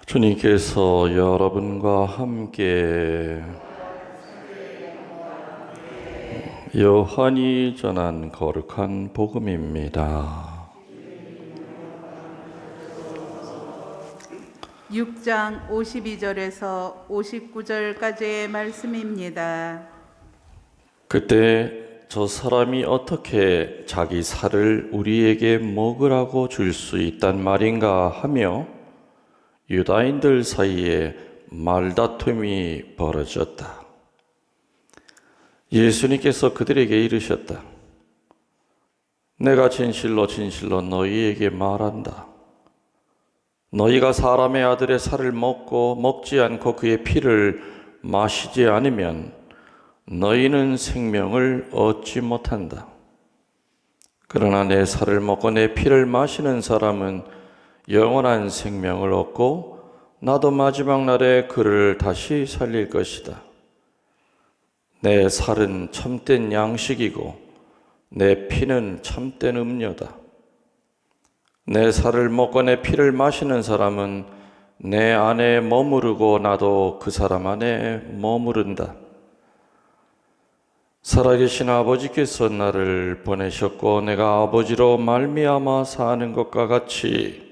주님께서 여러분과 함께 요한이 전한 거룩한 복음입니다. 6장 52절에서 59절까지의 말씀입니다. 그때 저 사람이 어떻게 자기 살을 우리에게 먹으라고 줄 수 있단 말인가 하며 유다인들 사이에 말다툼이 벌어졌다. 예수님께서 그들에게 이르셨다. 내가 진실로 진실로 너희에게 말한다. 너희가 사람의 아들의 살을 먹지 않고 그의 피를 마시지 않으면 너희는 생명을 얻지 못한다. 그러나 내 살을 먹고 내 피를 마시는 사람은 영원한 생명을 얻고 나도 마지막 날에 그를 다시 살릴 것이다. 내 살은 참된 양식이고 내 피는 참된 음료다. 내 살을 먹고 내 피를 마시는 사람은 내 안에 머무르고 나도 그 사람 안에 머무른다. 살아계신 아버지께서 나를 보내셨고 내가 아버지로 말미암아 사는 것과 같이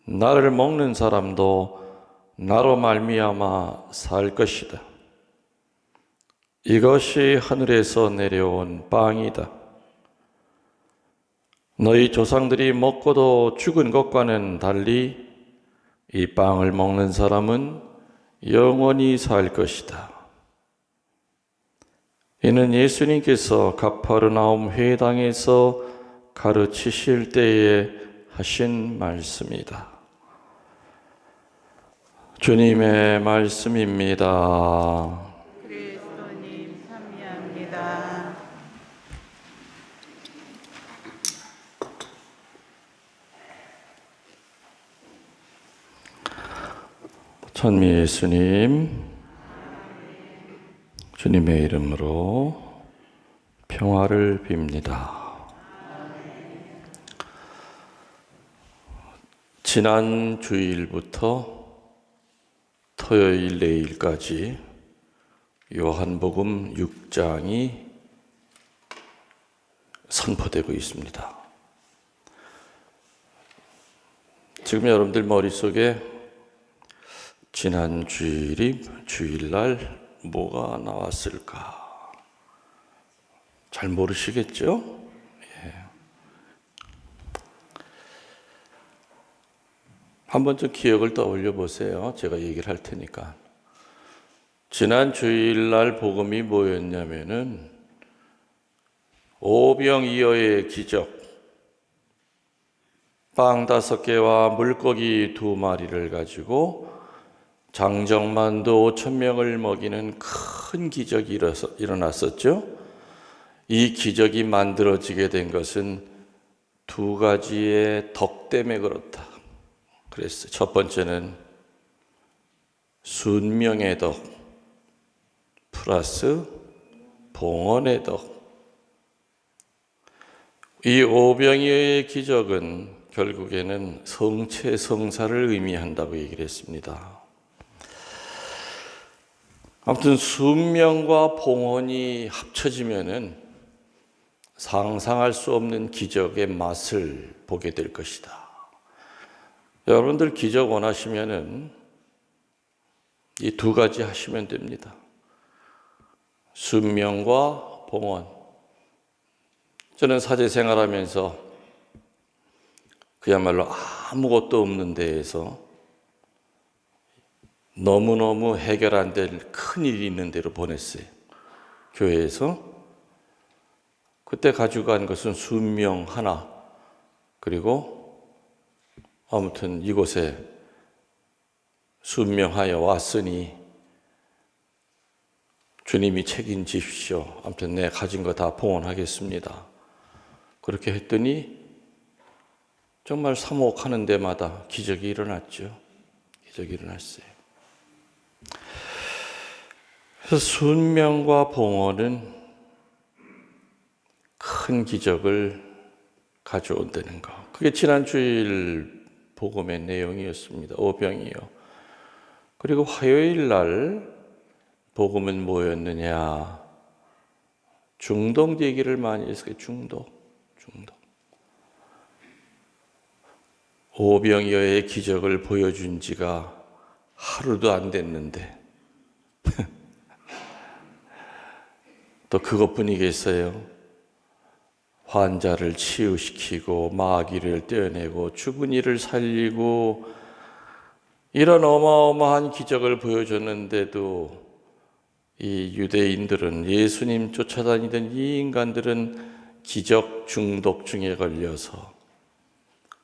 나를 먹는 사람도 나로 말미암아 살 것이다. 이것이 하늘에서 내려온 빵이다. 너희 조상들이 먹고도 죽은 것과는 달리 이 빵을 먹는 사람은 영원히 살 것이다. 이는 예수님께서 가퍼르나움 회당에서 가르치실 때에 하신 말씀이다. 주님의 말씀입니다. 그리스도님 참여합니다. 천미 예수님, 주님의 이름으로 평화를 빕니다. 지난 주일부터 토요일 내일까지 요한복음 6장이 선포되고 있습니다. 지금 여러분들 머릿속에 지난 주일날 뭐가 나왔을까? 잘 모르시겠죠? 예. 한번 좀 기억을 떠올려 보세요. 제가 얘기를 할 테니까. 지난 주일날 복음이 뭐였냐면은 오병이어의 기적, 빵 5개와 물고기 2마리를 가지고 장정만도 5,000명을 먹이는 큰 기적이 일어났었죠. 이 기적이 만들어지게 된 것은 2가지의 덕 때문에 그렇다. 그랬어요. 첫 번째는 순명의 덕 플러스 봉헌의 덕. 이 오병이어의 기적은 결국에는 성체성사를 의미한다고 얘기를 했습니다. 아무튼 순명과 봉헌이 합쳐지면은 상상할 수 없는 기적의 맛을 보게 될 것이다. 여러분들 기적 원하시면은 이 2가지 하시면 됩니다. 순명과 봉헌. 저는 사제 생활하면서 그야말로 아무것도 없는 데에서 너무너무 해결 안 될 큰일이 있는 데로 보냈어요. 교회에서. 그때 가져간 것은 순명 하나, 그리고 아무튼 이곳에 순명하여 왔으니 주님이 책임지십시오. 아무튼 내 가진 거 다 봉헌하겠습니다. 그렇게 했더니 정말 사목하는 데마다 기적이 일어났죠. 기적이 일어났어요. 그래서 순명과 봉헌은 큰 기적을 가져온다는 거. 그게 지난 주일 복음의 내용이었습니다. 오병이요. 그리고 화요일 날 복음은 뭐였느냐? 중독 얘기를 많이 했어요. 중독. 오병이어의 기적을 보여준 지가 하루도 안 됐는데 또 그것뿐이겠어요? 환자를 치유시키고 마귀를 떼어내고 죽은 이를 살리고 이런 어마어마한 기적을 보여줬는데도 이 유대인들은, 예수님 쫓아다니던 이 인간들은 기적 중독증에 걸려서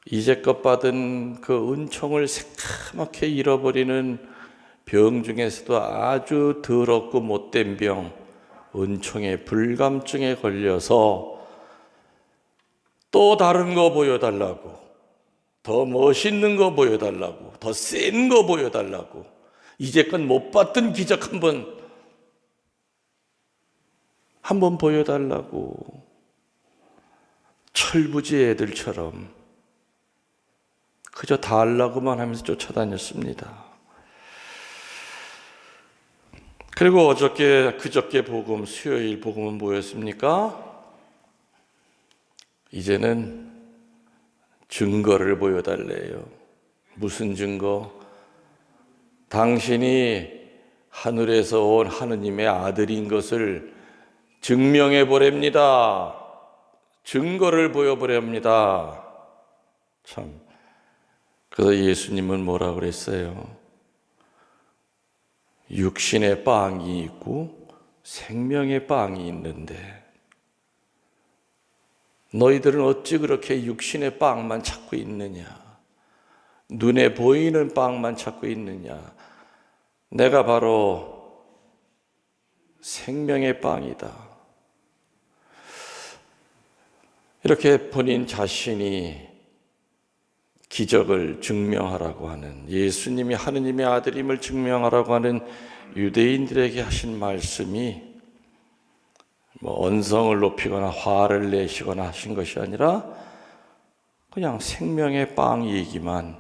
이제껏 받은 그 은총을 새카맣게 잃어버리는 병 중에서도 아주 더럽고 못된 병, 은총의 불감증에 걸려서 또 다른 거 보여달라고, 더 멋있는 거 보여달라고, 더 센 거 보여달라고, 이제껏 못 봤던 기적 한번 보여달라고 철부지 애들처럼 그저 다 하려고만 하면서 쫓아다녔습니다. 그리고 그저께 복음, 수요일 복음은 뭐였습니까? 이제는 증거를 보여달래요. 무슨 증거? 당신이 하늘에서 온 하느님의 아들인 것을 증명해 보렵니다. 증거를 보여보렵니다. 참. 그래서 예수님은 뭐라 그랬어요? 육신의 빵이 있고 생명의 빵이 있는데 너희들은 어찌 그렇게 육신의 빵만 찾고 있느냐? 눈에 보이는 빵만 찾고 있느냐? 내가 바로 생명의 빵이다. 이렇게 본인 자신이 기적을 증명하라고 하는, 예수님이 하느님의 아들임을 증명하라고 하는 유대인들에게 하신 말씀이 언성을 높이거나 화를 내시거나 하신 것이 아니라 그냥 생명의 빵 얘기만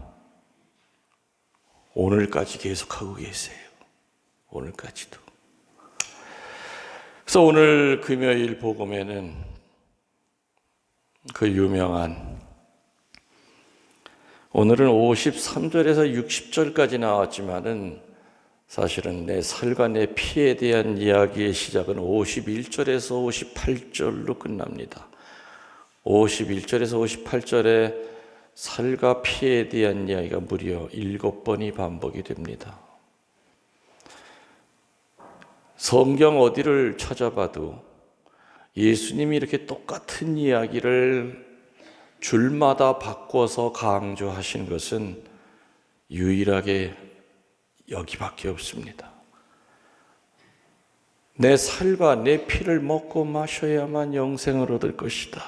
오늘까지 계속하고 계세요. 오늘까지도. 그래서 오늘 금요일 복음에는 그 유명한, 오늘은 53절에서 60절까지 나왔지만은 사실은 내 살과 내 피에 대한 이야기의 시작은 51절에서 58절로 끝납니다. 51절에서 58절에 살과 피에 대한 이야기가 무려 7번이 반복이 됩니다. 성경 어디를 찾아봐도 예수님이 이렇게 똑같은 이야기를 줄마다 바꿔서 강조하신 것은 유일하게 여기밖에 없습니다. 내 살과 내 피를 먹고 마셔야만 영생을 얻을 것이다.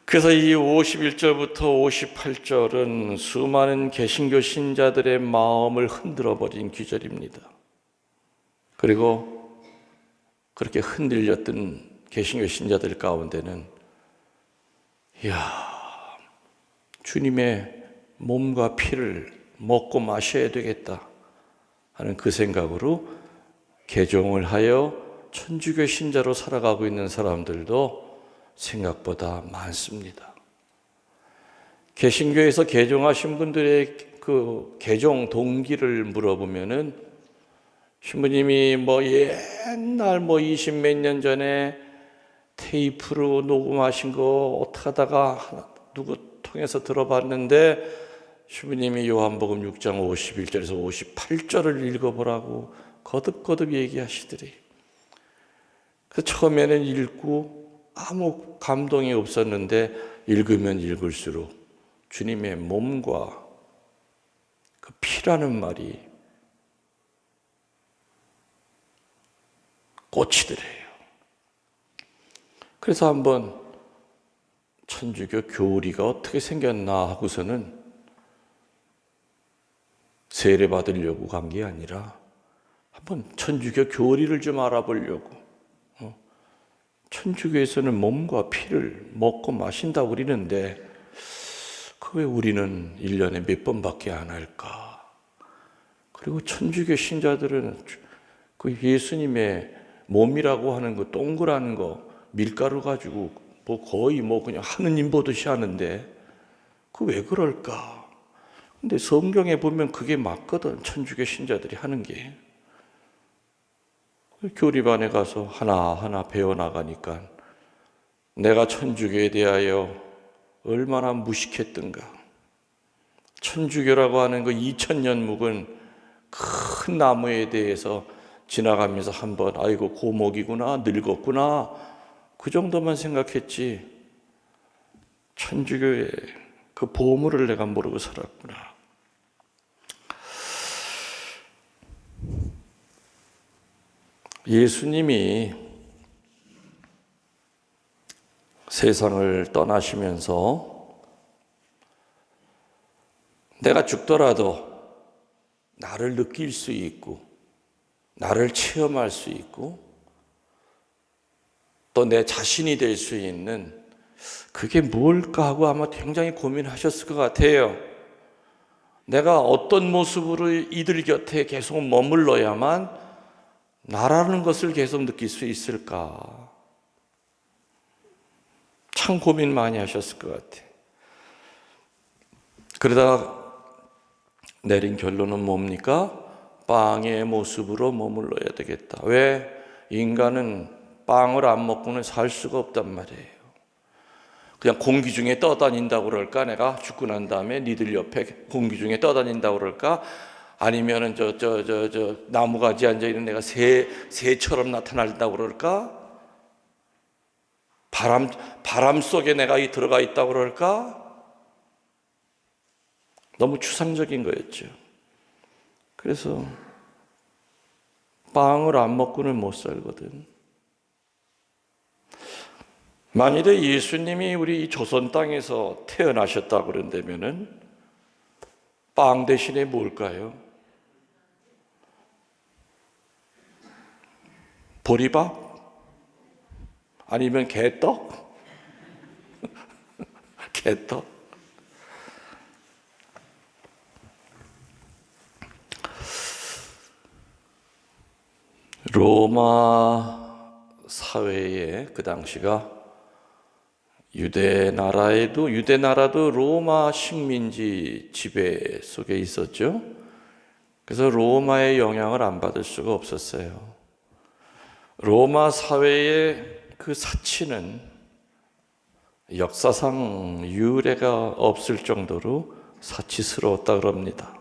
그래서 이 51절부터 58절은 수많은 개신교 신자들의 마음을 흔들어 버린 구절입니다. 그리고 그렇게 흔들렸던 개신교 신자들 가운데는 주님의 몸과 피를 먹고 마셔야 되겠다 하는 그 생각으로 개종을 하여 천주교 신자로 살아가고 있는 사람들도 생각보다 많습니다. 개신교에서 개종하신 분들의 그 개종 동기를 물어보면은 신부님이 옛날 20몇 년 전에 테이프로 녹음하신 거 어떻게 하다가 누구 통해서 들어봤는데 신부님이 요한복음 6장 51절에서 58절을 읽어보라고 거듭거듭 얘기하시더리. 그래서 처음에는 읽고 아무 감동이 없었는데 읽으면 읽을수록 주님의 몸과 그 피라는 말이 꽂히더래요. 그래서 한번 천주교 교리가 어떻게 생겼나 하고서는 세례 받으려고 간 게 아니라 한번 천주교 교리를 좀 알아보려고. 천주교에서는 몸과 피를 먹고 마신다고 그러는데 그 왜 우리는 1년에 몇 번밖에 안 할까? 그리고 천주교 신자들은 그 예수님의 몸이라고 하는 거 동그란 거 밀가루 가지고 거의 그냥 하느님 보듯이 하는데 그 왜 그럴까? 근데 성경에 보면 그게 맞거든. 천주교 신자들이 하는 게. 교리반에 가서 하나하나 배워나가니까 내가 천주교에 대하여 얼마나 무식했던가. 천주교라고 하는 그 2000년 묵은 큰 나무에 대해서 지나가면서 한번 아이고 고목이구나, 늙었구나, 그 정도만 생각했지 천주교의 그 보물을 내가 모르고 살았구나. 예수님이 세상을 떠나시면서 내가 죽더라도 나를 느낄 수 있고 나를 체험할 수 있고 또 내 자신이 될 수 있는 그게 뭘까 하고 아마 굉장히 고민하셨을 것 같아요. 내가 어떤 모습으로 이들 곁에 계속 머물러야만 나라는 것을 계속 느낄 수 있을까? 참 고민 많이 하셨을 것 같아요. 그러다가 내린 결론은 뭡니까? 빵의 모습으로 머물러야 되겠다. 왜? 인간은 빵을 안 먹고는 살 수가 없단 말이에요. 그냥 공기 중에 떠다닌다고 그럴까? 내가 죽고 난 다음에 니들 옆에 공기 중에 떠다닌다고 그럴까? 아니면은 나무가지 앉아 있는 내가 새처럼 나타난다고 그럴까? 바람 속에 내가 들어가 있다고 그럴까? 너무 추상적인 거였죠. 그래서 빵을 안 먹고는 못 살거든. 만일에 예수님이 우리 조선 땅에서 태어나셨다고 그런다면은 빵 대신에 뭘까요? 보리밥? 아니면 개떡? 개떡? 로마 사회에 그 당시가 유대나라도 로마 식민지 지배 속에 있었죠. 그래서 로마의 영향을 안 받을 수가 없었어요. 로마 사회의 그 사치는 역사상 유례가 없을 정도로 사치스러웠다 그럽니다.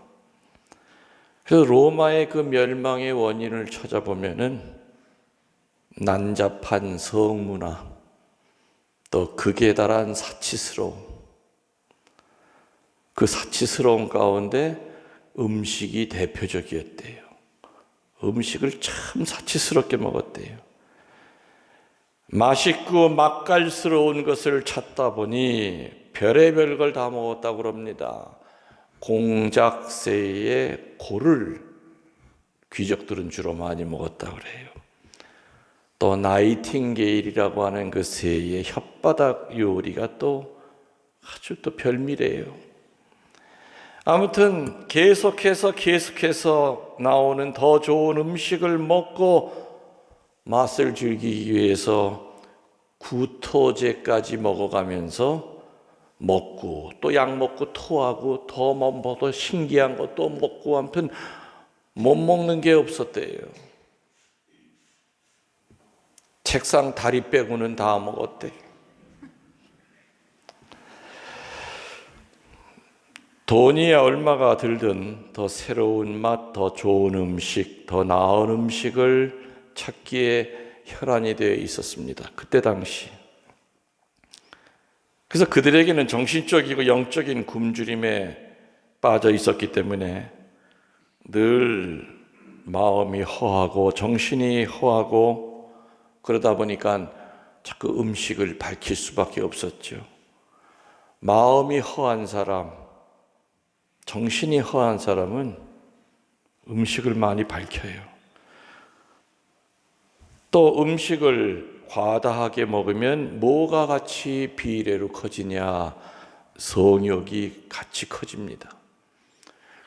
그래서 로마의 그 멸망의 원인을 찾아보면은 난잡한 성문화, 또 극에 달한 사치스러움, 그 사치스러움 가운데 음식이 대표적이었대요. 음식을 참 사치스럽게 먹었대요. 맛있고 맛깔스러운 것을 찾다 보니 별의별 걸 다 먹었다고 그럽니다. 공작새의 고를 귀족들은 주로 많이 먹었다고 그래요. 또 나이팅게일이라고 하는 그 새의 혓바닥 요리가 또 아주 또 별미래요. 아무튼 계속해서 나오는 더 좋은 음식을 먹고 맛을 즐기기 위해서 구토제까지 먹어가면서 먹고 또 약 먹고 토하고 더 신기한 거 또 먹고 아무튼 못 먹는 게 없었대요. 책상 다리 빼고는 다 먹었대. 돈이 얼마가 들든 더 새로운 맛, 더 좋은 음식, 더 나은 음식을 찾기에 혈안이 되어 있었습니다. 그때 당시. 그래서 그들에게는 정신적이고 영적인 굶주림에 빠져 있었기 때문에 늘 마음이 허하고 정신이 허하고 그러다 보니까 자꾸 음식을 밝힐 수밖에 없었죠. 마음이 허한 사람, 정신이 허한 사람은 음식을 많이 밝혀요. 또 음식을 과다하게 먹으면 뭐가 같이 비례로 커지냐? 성욕이 같이 커집니다.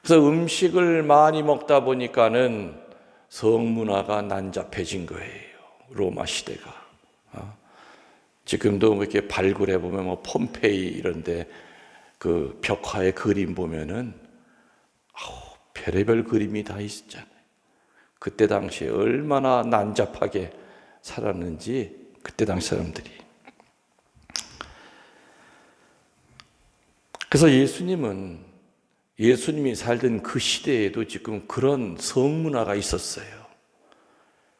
그래서 음식을 많이 먹다 보니까는 성문화가 난잡해진 거예요. 로마 시대가. 지금도 이렇게 발굴해 보면 뭐 폼페이 이런데 그 벽화의 그림 보면은 별의별 그림이 다 있었잖아요. 그때 당시에 얼마나 난잡하게 살았는지 그때 당시 사람들이. 그래서 예수님이 살던 그 시대에도 지금 그런 성문화가 있었어요.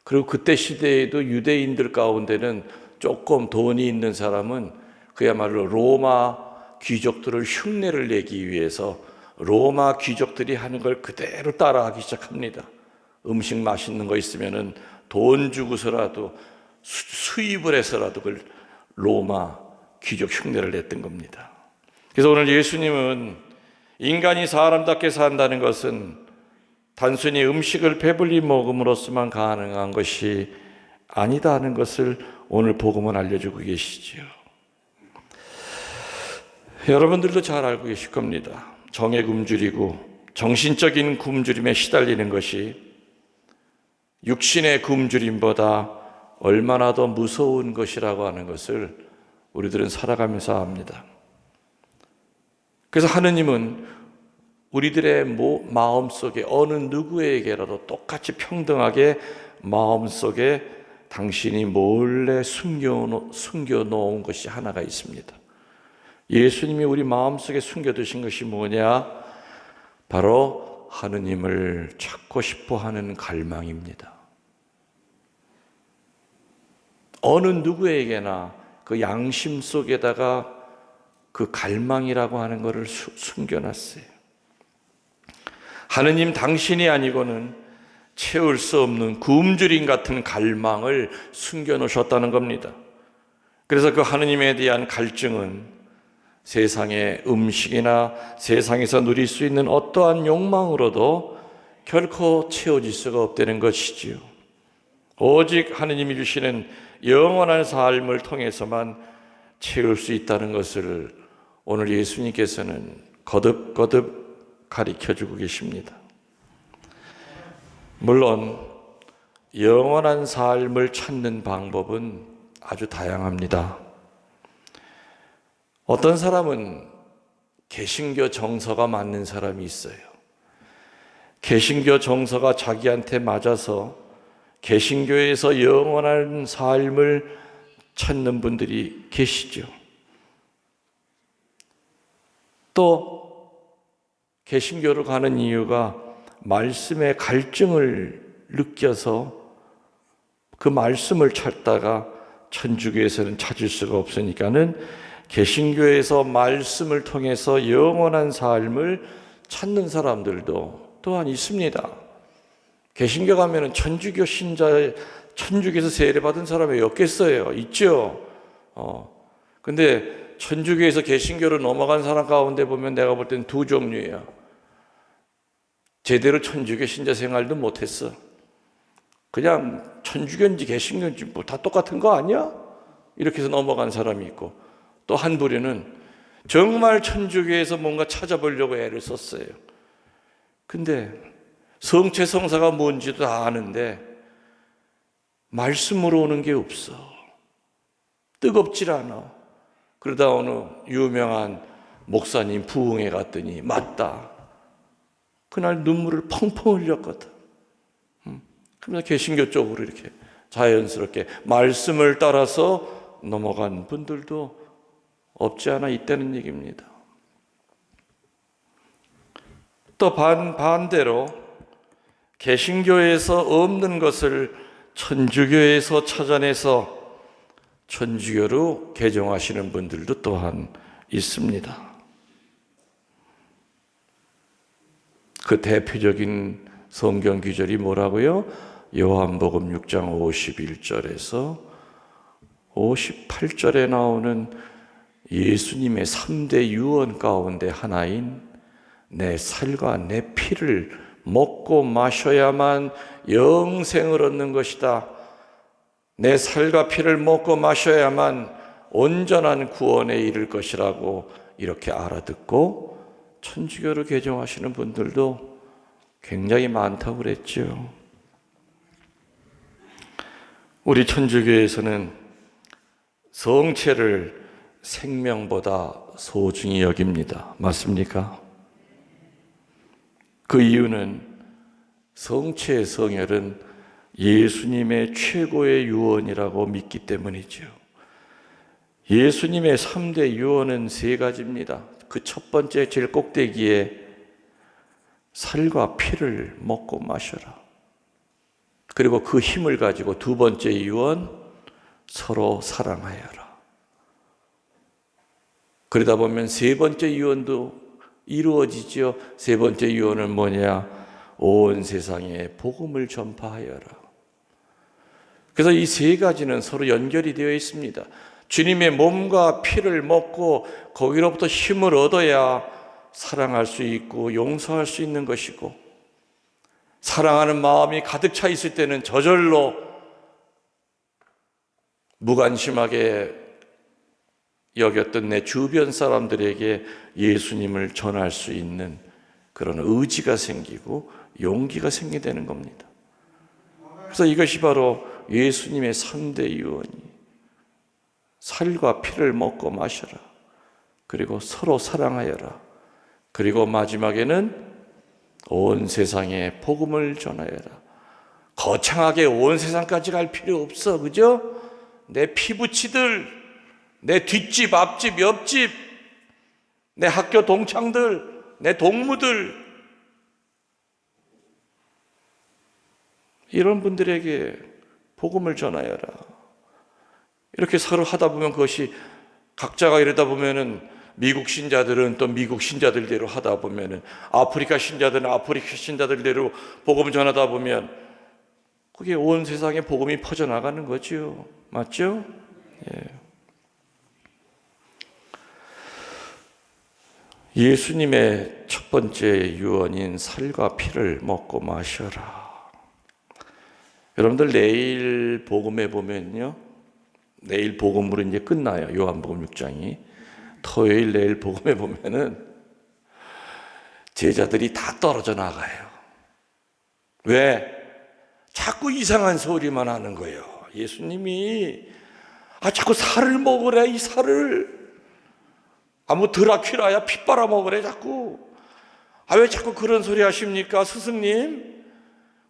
그리고 그때 시대에도 유대인들 가운데는 조금 돈이 있는 사람은 그야말로 로마 귀족들을 흉내를 내기 위해서 로마 귀족들이 하는 걸 그대로 따라하기 시작합니다. 음식 맛있는 거 있으면은 돈 주고서라도 수입을 해서라도 그걸 로마 귀족 흉내를 냈던 겁니다. 그래서 오늘 예수님은 인간이 사람답게 산다는 것은 단순히 음식을 배불리 먹음으로써만 가능한 것이 아니다는 것을 오늘 복음은 알려주고 계시지요. 여러분들도 잘 알고 계실 겁니다. 정의 굶주리고 정신적인 굶주림에 시달리는 것이 육신의 굶주림보다 얼마나 더 무서운 것이라고 하는 것을 우리들은 살아가면서 압니다. 그래서 하느님은 우리들의 마음속에 어느 누구에게라도 똑같이 평등하게 마음속에 당신이 몰래 숨겨놓은 것이 하나가 있습니다. 예수님이 우리 마음속에 숨겨두신 것이 뭐냐? 바로 하느님을 찾고 싶어하는 갈망입니다. 어느 누구에게나 그 양심 속에다가 그 갈망이라고 하는 것을 숨겨놨어요. 하느님 당신이 아니고는 채울 수 없는 굶주림 같은 갈망을 숨겨놓으셨다는 겁니다. 그래서 그 하느님에 대한 갈증은 세상의 음식이나 세상에서 누릴 수 있는 어떠한 욕망으로도 결코 채워질 수가 없다는 것이지요. 오직 하느님이 주시는 영원한 삶을 통해서만 채울 수 있다는 것을 오늘 예수님께서는 거듭거듭 가르쳐주고 계십니다. 물론 영원한 삶을 찾는 방법은 아주 다양합니다. 어떤 사람은 개신교 정서가 맞는 사람이 있어요. 개신교 정서가 자기한테 맞아서 개신교에서 영원한 삶을 찾는 분들이 계시죠. 또 개신교로 가는 이유가 말씀의 갈증을 느껴서 그 말씀을 찾다가 천주교에서는 찾을 수가 없으니까는 개신교에서 말씀을 통해서 영원한 삶을 찾는 사람들도 또한 있습니다. 개신교 가면은 천주교 신자, 천주교에서 세례받은 사람이 없겠어요? 있죠. 근데 천주교에서 개신교로 넘어간 사람 가운데 보면 내가 볼 때는 두 종류예요. 제대로 천주교 신자 생활도 못했어. 그냥 천주교인지 개신교인지 뭐 다 똑같은 거 아니야? 이렇게 해서 넘어간 사람이 있고, 또 한 부류는 정말 천주교에서 뭔가 찾아보려고 애를 썼어요. 근데 성체 성사가 뭔지도 다 아는데 말씀으로 오는 게 없어. 뜨겁질 않아. 그러다 어느 유명한 목사님 부흥회 갔더니 맞다. 그날 눈물을 펑펑 흘렸거든. 그러면서 개신교 쪽으로 이렇게 자연스럽게 말씀을 따라서 넘어간 분들도 없지 않아 있다는 얘기입니다. 또 반대로 개신교에서 없는 것을 천주교에서 찾아내서 천주교로 개종하시는 분들도 또한 있습니다. 그 대표적인 성경 구절이 뭐라고요? 요한복음 6장 51절에서 58절에 나오는 예수님의 3대 유언 가운데 하나인 내 살과 내 피를 먹고 마셔야만 영생을 얻는 것이다. 내 살과 피를 먹고 마셔야만 온전한 구원에 이를 것이라고 이렇게 알아듣고 천주교로 개종하시는 분들도 굉장히 많다고 그랬죠. 우리 천주교에서는 성체를 생명보다 소중히 여깁니다. 맞습니까? 그 이유는 성체의 성혈은 예수님의 최고의 유언이라고 믿기 때문이죠. 예수님의 3대 유언은 3가지입니다. 그 첫 번째 제일 꼭대기에 살과 피를 먹고 마셔라. 그리고 그 힘을 가지고 두 번째 유언, 서로 사랑하여라. 그러다 보면 세 번째 유언도 이루어지죠. 세 번째 유언은 뭐냐? 온 세상에 복음을 전파하여라. 그래서 이 3가지는 서로 연결이 되어 있습니다. 주님의 몸과 피를 먹고 거기로부터 힘을 얻어야 사랑할 수 있고 용서할 수 있는 것이고, 사랑하는 마음이 가득 차 있을 때는 저절로 무관심하게 여겼던 내 주변 사람들에게 예수님을 전할 수 있는 그런 의지가 생기고 용기가 생기게 되는 겁니다. 그래서 이것이 바로 예수님의 3대 유언이 살과 피를 먹고 마셔라. 그리고 서로 사랑하여라. 그리고 마지막에는 온 세상에 복음을 전하여라. 거창하게 온 세상까지 갈 필요 없어. 그죠? 내 피부치들, 내 뒷집, 앞집, 옆집, 내 학교 동창들, 내 동무들, 이런 분들에게 복음을 전하여라. 이렇게 서로 하다 보면 그것이 각자가 이러다 보면은 미국 신자들은 또 미국 신자들대로 하다 보면은 아프리카 신자들은 아프리카 신자들대로 복음 전하다 보면 그게 온 세상에 복음이 퍼져나가는 거죠. 맞죠? 예. 예수님의 첫 번째 유언인 살과 피를 먹고 마셔라. 여러분들 내일 복음에 보면요, 내일 복음으로 이제 끝나요. 요한복음 6장이. 토요일 내일 복음에 보면은 제자들이 다 떨어져 나가요. 왜? 자꾸 이상한 소리만 하는 거예요. 예수님이 자꾸 살을 먹으래. 이 살을 뭐 드라큘라야 피 빨아먹으래 자꾸. 왜 자꾸 그런 소리 하십니까 스승님?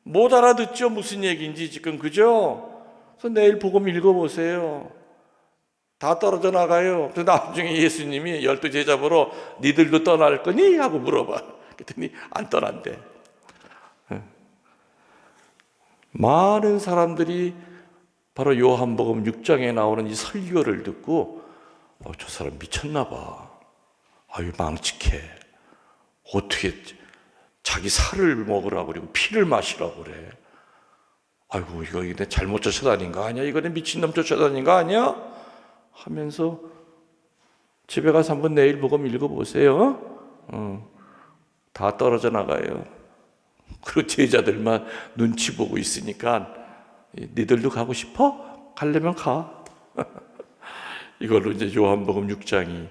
못 알아듣죠 무슨 얘기인지 지금. 그죠? 그래서 내일 복음 읽어보세요. 다 떨어져 나가요. 그래서 나중에 예수님이 12 제자 보러 니들도 떠날 거니? 하고 물어봐. 그랬더니 안 떠난대. 많은 사람들이 바로 요한복음 6장에 나오는 이 설교를 듣고 저 사람 미쳤나 봐. 아유 망측해. 어떻게 자기 살을 먹으라고 그러고 피를 마시라고 그래. 아이고 이거 내 잘못 쫓아다닌 거 아니야? 이거 내 미친놈 쫓아다닌 거 아니야? 하면서 집에 가서 한번 내일 복음 읽어보세요. 다 떨어져 나가요. 그리고 제자들만 눈치 보고 있으니까 니들도 가고 싶어? 가려면 가. 이걸로 이제 요한복음 6장이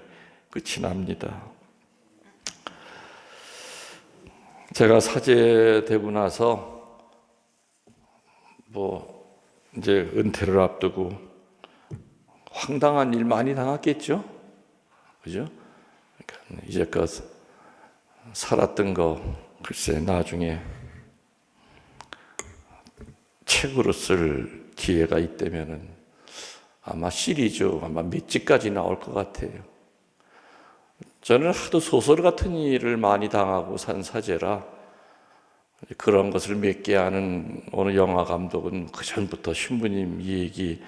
끝이 납니다. 제가 사제되고 나서 이제 은퇴를 앞두고 황당한 일 많이 당했겠죠? 그죠? 그러니까 이제껏 살았던 거 글쎄 나중에 책으로 쓸 기회가 있다면은 아마 시리즈 몇 집까지 나올 것 같아요. 저는 하도 소설 같은 일을 많이 당하고 산 사제라 그런 것을 몇 개 아는 어느 영화 감독은 그 전부터 신부님 이 얘기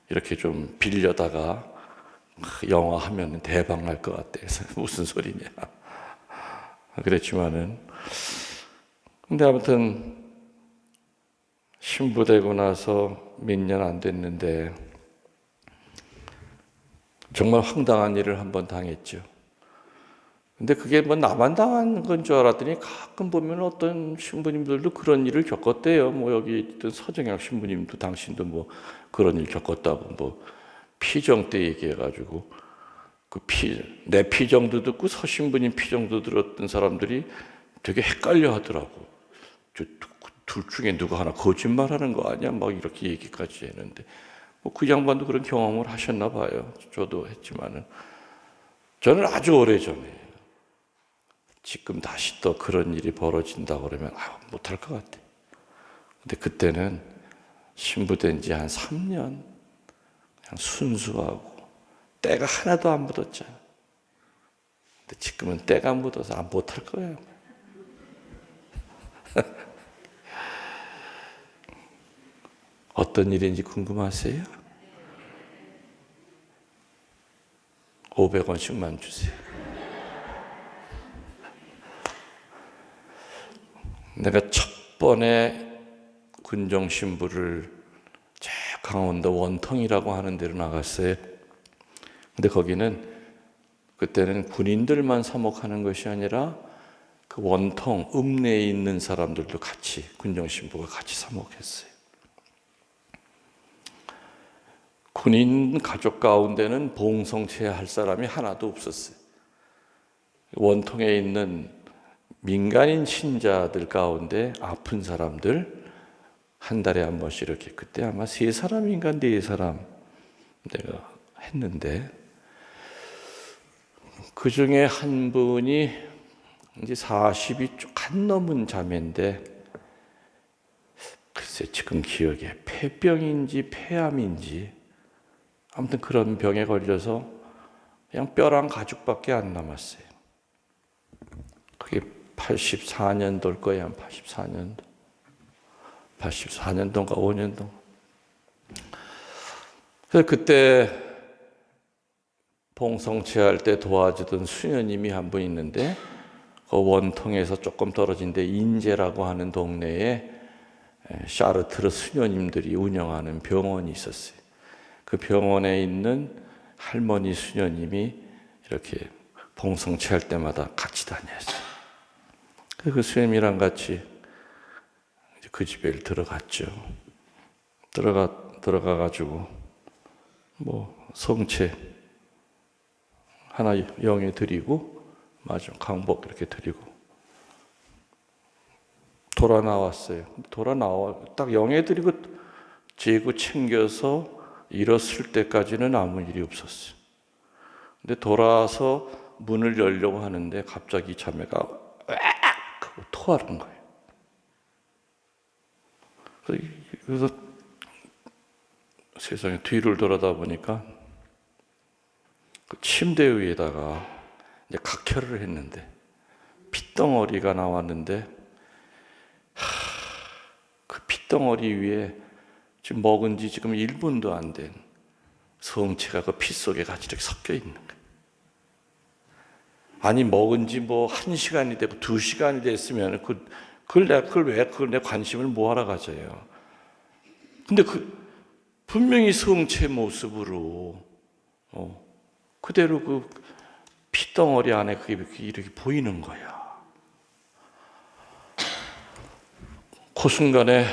이렇게 좀 빌려다가 영화 하면 대박 날 것 같아. 무슨 소리냐. 그랬지만은 근데 아무튼 신부되고 나서 몇 년 안 됐는데 정말 황당한 일을 한번 당했죠. 근데 그게 나만 당한 건 줄 알았더니 가끔 보면 어떤 신부님들도 그런 일을 겪었대요. 여기 있던 서정혁 신부님도 당신도 그런 일 겪었다고 피정 때 얘기해가지고 내 피정도 듣고 서신부님 피정도 들었던 사람들이 되게 헷갈려 하더라고. 둘 중에 누가 하나 거짓말하는 거 아니야? 막 이렇게 얘기까지 했는데 그 양반도 그런 경험을 하셨나 봐요. 저도 했지만은 저는 아주 오래전에 지금 다시 또 그런 일이 벌어진다 그러면 못할 것 같아. 근데 그때는 신부된 지 한 3년 그냥 순수하고 때가 하나도 안 묻었잖아. 근데 지금은 때가 묻어서 못할 거예요. 어떤 일인지 궁금하세요? 500원씩만 주세요. 내가 첫 번에 군정 신부를 저 강원도 원통이라고 하는 데로 나갔어요. 근데 거기는 그때는 군인들만 사목하는 것이 아니라 그 원통 읍내에 있는 사람들도 같이 군정 신부가 같이 사목했어요. 군인 가족 가운데는 봉성체할 사람이 하나도 없었어요. 원통에 있는 민간인 신자들 가운데 아픈 사람들 한 달에 한 번씩 이렇게 그때 아마 3사람인가 4사람 내가 했는데 그 중에 한 분이 이제 40이 쭉 안 넘은 자매인데 글쎄 지금 기억에 폐병인지 폐암인지 아무튼 그런 병에 걸려서 그냥 뼈랑 가죽밖에 안 남았어요. 그게 84년도일 거예요. 한 84년도. 84년도인가 5년도. 그래서 그때 봉성체할 때 도와주던 수녀님이 한 분 있는데 그 원통에서 조금 떨어진 데 인제라고 하는 동네에 샤르트르 수녀님들이 운영하는 병원이 있었어요. 그 병원에 있는 할머니 수녀님이 이렇게 봉성체할 때마다 같이 다녔어요. 그 수녀님이랑 같이 그 집에 들어갔죠. 들어가가지고 성체 하나 영에 드리고 강복 이렇게 드리고 돌아 나왔어요. 딱 영에 드리고 재고 챙겨서 일었을 때까지는 아무 일이 없었어요. 근데 돌아서 문을 열려고 하는데 갑자기 자매가 으악 하고 토하는 거예요. 그래서 세상에 뒤를 돌아다 보니까 그 침대 위에다가 이제 각혈을 했는데 핏덩어리가 나왔는데 그 핏덩어리 위에 지금 먹은 지 지금 1분도 안 된 성체가 그 피 속에 같이 이렇게 섞여 있는 거예요. 아니 먹은 지 1시간이 되고 2시간이 됐으면 그걸 내 관심을 뭐하러 가져요. 근데 분명히 성체 모습으로 그대로 그 핏덩어리 안에 그게 이렇게 보이는 거야. 그 순간에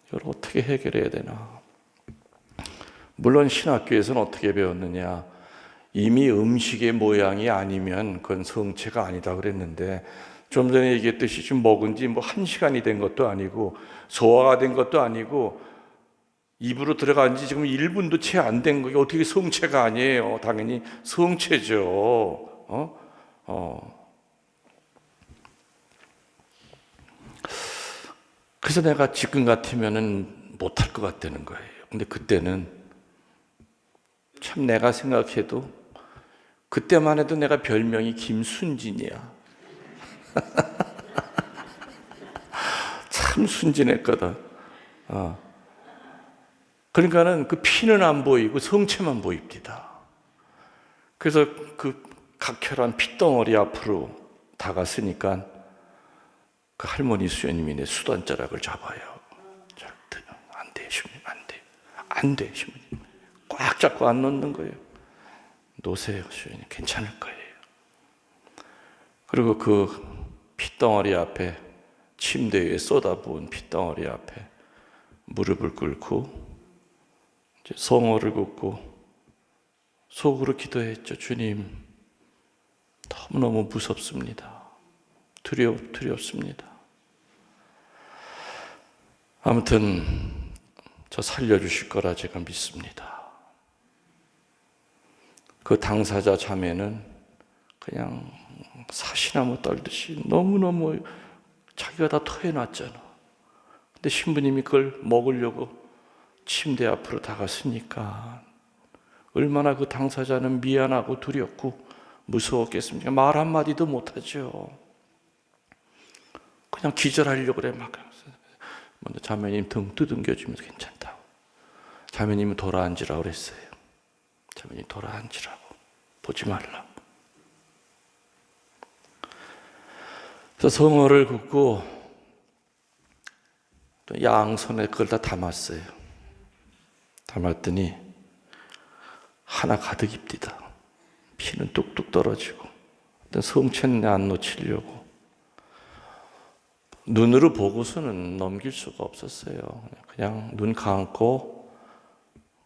이걸 어떻게 해결해야 되나. 물론 신학교에서는 어떻게 배웠느냐. 이미 음식의 모양이 아니면 그건 성체가 아니다 그랬는데 좀 전에 얘기했듯이 지금 먹은 지 1시간이 된 것도 아니고 소화가 된 것도 아니고 입으로 들어간 지 지금 1분도 채 안 된 거게 어떻게 성체가 아니에요. 당연히 성체죠. 그래서 내가 지금 같으면은 못할 것 같다는 거예요. 근데 그때는 참 내가 생각해도 그때만 해도 내가 별명이 김순진이야. 참 순진했거든. 그러니까는 그 피는 안 보이고 성체만 보입니다. 그래서 그 각혈한 핏덩어리 앞으로 다갔으니까 그 할머니 수녀님이 내 수단자락을 잡아요. 안 돼, 신부님, 안 돼, 신부님. 꽉 잡고 안 놓는 거예요. 놓으세요, 수녀님, 괜찮을 거예요. 그리고 그 핏덩어리 앞에 침대 위에 쏟아부은 핏덩어리 앞에 무릎을 꿇고 이제 성호를 긋고 속으로 기도했죠. 주님, 너무너무 무섭습니다. 두렵습니다. 아무튼 저 살려주실 거라 제가 믿습니다. 그 당사자 자매는 그냥 사시나무 떨듯이 너무너무 자기가 다 토해놨잖아. 근데 신부님이 그걸 먹으려고 침대 앞으로 다가서니까 얼마나 그 당사자는 미안하고 두렵고 무서웠겠습니까? 말 한마디도 못하죠. 그냥 기절하려고 그래. 막 먼저 자매님 등 두둥겨주면서 괜찮다고. 자매님은 돌아앉으라고 그랬어요. 자매님 돌아앉으라고. 보지 말라고. 그래서 성어를 긋고 또 양손에 그걸 다 담았어요. 담았더니 하나 가득입디다. 피는 뚝뚝 떨어지고 성체는 안 놓치려고 눈으로 보고서는 넘길 수가 없었어요. 그냥 눈 감고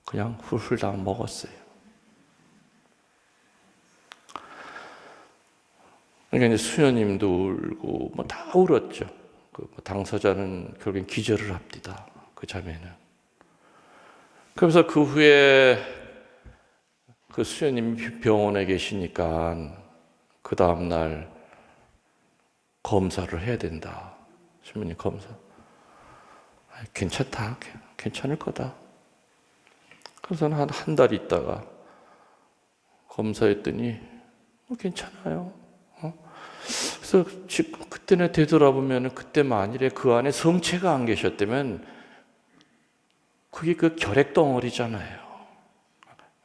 그냥 훌훌 다 먹었어요. 그러니까 이제 수녀님도 울고 뭐 다 울었죠. 그 당사자는 결국엔 기절을 합디다. 그 자매는. 그래서 그 후에 그 수녀님이 병원에 계시니까 그 다음날 검사를 해야 된다. 신부님 검사. 괜찮다. 괜찮을 거다. 그래서 한 달 있다가 검사했더니 괜찮아요. 그래서 그때는 되돌아보면 그때 만일에 그 안에 성체가 안 계셨다면 그게 그 결핵덩어리잖아요.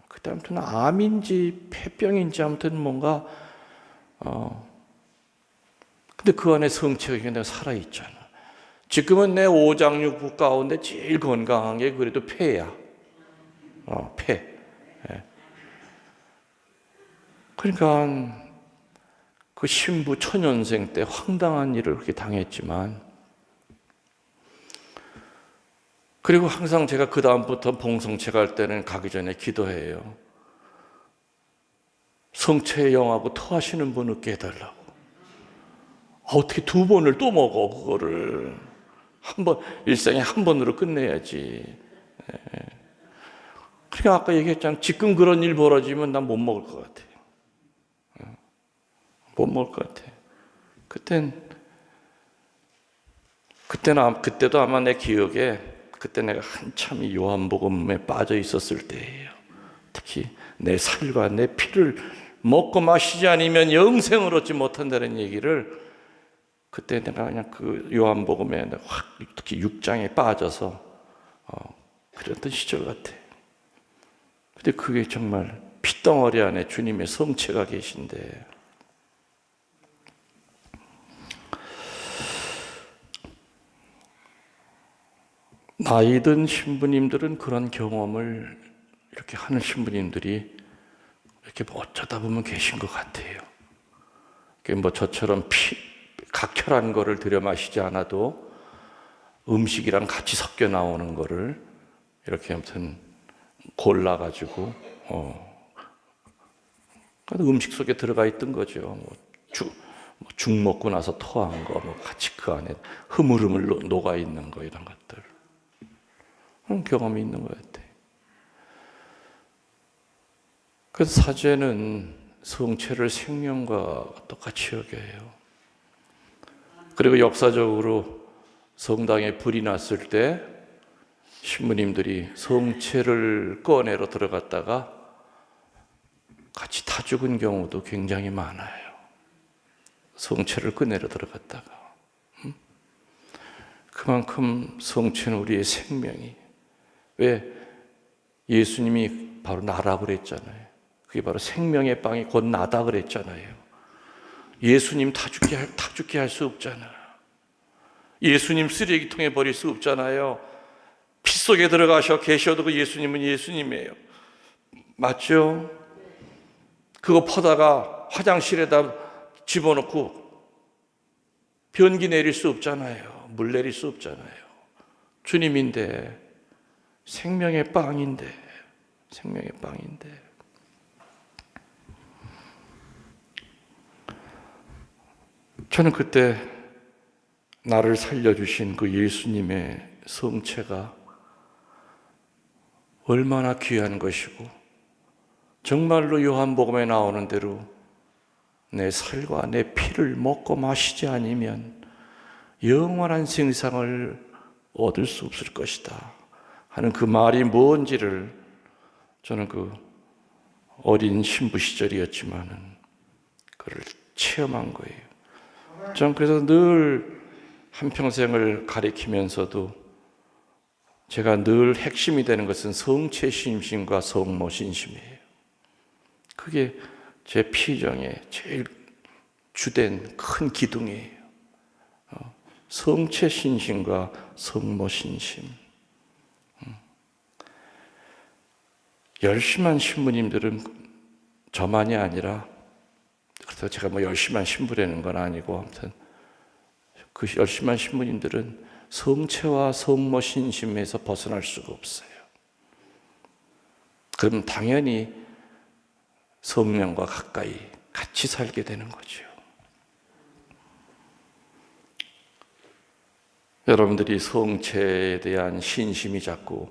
그때 아무튼 암인지 폐병인지 아무튼 뭔가 근데 그 안에 성체가 그냥 살아있잖아. 지금은 내 오장육부 가운데 제일 건강한 게 그래도 폐야. 폐. 예. 그러니까 그 신부 초년생 때 황당한 일을 그렇게 당했지만 그리고 항상 제가 그 다음부터 봉성체 갈 때는 가기 전에 기도해요. 성체의 영하고 토하시는 분 얻게 해달라고. 어떻게 두 번을 또 먹어 그거를. 한 번, 일생에 한 번으로 끝내야지. 그러니까 아까 얘기했잖아. 지금 그런 일 벌어지면 난 못 먹을 것 같아. 못 먹을 것 같아. 그때도 아마 내 기억에 그때 내가 한참 이 요한복음에 빠져 있었을 때예요. 특히 내 살과 내 피를 먹고 마시지 않으면 영생을 얻지 못한다는 얘기를 그때 내가 그냥 그 요한복음에 확 특히 6장에 빠져서 그랬던 시절 같아. 근데 그게 정말 핏덩어리 안에 주님의 성체가 계신데 나이 든 신부님들은 그런 경험을 이렇게 하는 신부님들이 이렇게 어쩌다 보면 계신 것 같아요. 뭐 저처럼 각혈한 거를 들여 마시지 않아도 음식이랑 같이 섞여 나오는 거를 이렇게 아무튼 골라가지고 음식 속에 들어가 있던 거죠. 죽 먹고 나서 토한 거, 같이 그 안에 흐물흐물 녹아 있는 거 이런 것들. 그런 경험이 있는 것 같아요. 그래서 사제는 성체를 생명과 똑같이 여겨요. 그리고 역사적으로 성당에 불이 났을 때 신부님들이 성체를 꺼내러 들어갔다가 같이 타 죽은 경우도 굉장히 많아요. 성체를 꺼내러 들어갔다가. 그만큼 성체는 우리의 생명이. 왜? 예수님이 바로 나라 그랬잖아요. 그게 바로 생명의 빵이 곧 나다 그랬잖아요. 예수님 타 죽게 할 수 없잖아. 예수님 쓰레기통에 버릴 수 없잖아요. 피 속에 들어가셔 계셔도 그 예수님은 예수님이에요. 맞죠? 그거 퍼다가 화장실에다 집어넣고 변기 내릴 수 없잖아요. 물 내릴 수 없잖아요. 주님인데 생명의 빵인데 저는 그때 나를 살려주신 그 예수님의 성체가 얼마나 귀한 것이고, 정말로 요한복음에 나오는 대로 내 살과 내 피를 먹고 마시지 않으면 영원한 생상을 얻을 수 없을 것이다 하는 그 말이 뭔지를 저는 그 어린 신부 시절이었지만은 그를 체험한 거예요. 저는 그래서 늘 한평생을 가리키면서도 제가 늘 핵심이 되는 것은 성체 신심과 성모 신심이에요. 그게 제 피정의 제일 주된 큰 기둥이에요. 성체 신심과 성모 신심. 열심한 신부님들은 저만이 아니라, 그래서 제가 뭐 열심한 신부라는 건 아니고, 아무튼 그 열심한 신부님들은 성체와 성모 신심에서 벗어날 수가 없어요. 그럼 당연히 성령과 가까이 같이 살게 되는 거죠. 여러분들이 성체에 대한 신심이 자꾸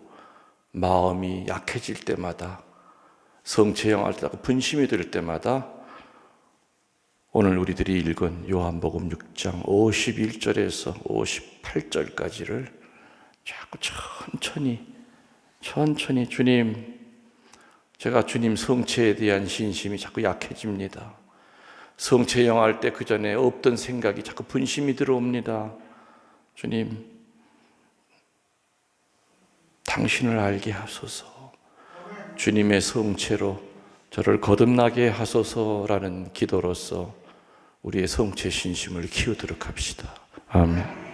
마음이 약해질 때마다, 성체 영화를 분심이 들 때마다 오늘 우리들이 읽은 요한복음 6장 51절에서 58절까지를 자꾸 천천히 주님, 제가 주님 성체에 대한 신심이 자꾸 약해집니다. 성체 영화할 때 그 전에 없던 생각이 자꾸 분심이 들어옵니다. 주님, 당신을 알게 하소서, 주님의 성체로 저를 거듭나게 하소서라는 기도로서 우리의 성체 신심을 키우도록 합시다. 아멘.